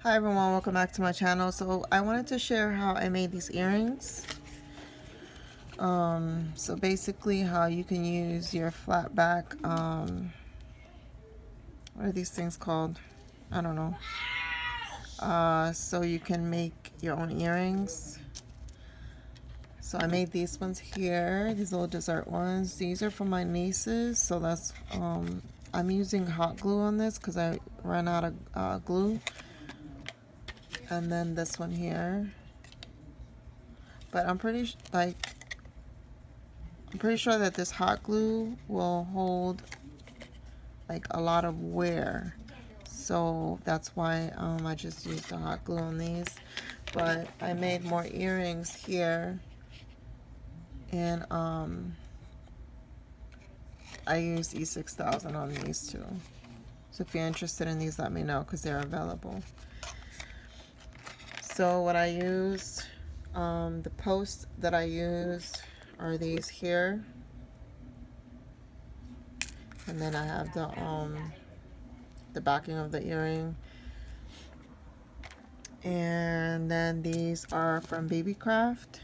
Hi everyone, welcome back to my channel. So I wanted to share how I made these earrings. So basically how you can use your flat back, what are these things called? I don't know. So you can make your own earrings. So I made these ones here, these little dessert ones. These are for my nieces, so that's, I'm using hot glue on this because I ran out of glue. And then this one here. But I'm pretty sure that this hot glue will hold like a lot of wear, so that's why I just used the hot glue on these. But I made more earrings here, and I used E6000 on these too. So if you're interested in these, let me know because they're available. So what I used, the posts that I used are these here. And then I have the backing of the earring. And then these are from Baby Craft.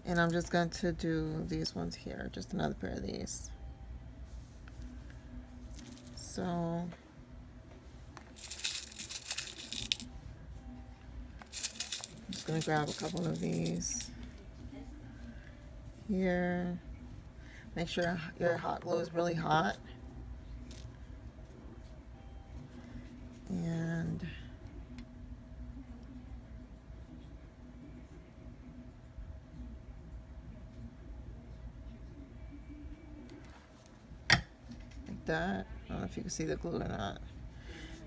And I'm just going to do these ones here, just another pair of these. So I'm just going to grab a couple of these here. Make sure your hot glue is really hot. And like that. I don't know if you can see the glue or not.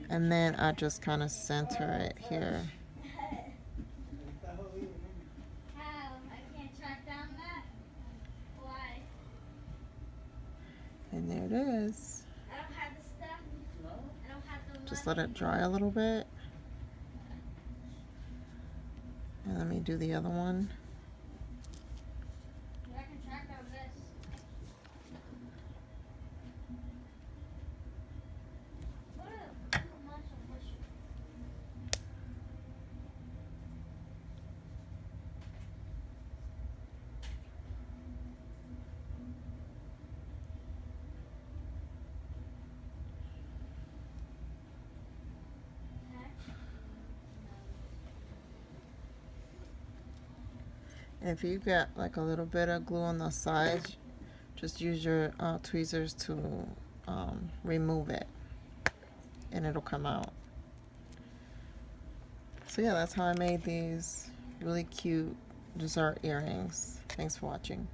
And then I just kind of center it here. And there it is. Just let it dry a little bit. And let me do the other one. And if you get like a little bit of glue on the sides, just use your tweezers to remove it, and it'll come out. So yeah, that's how I made these really cute dessert earrings. Thanks for watching.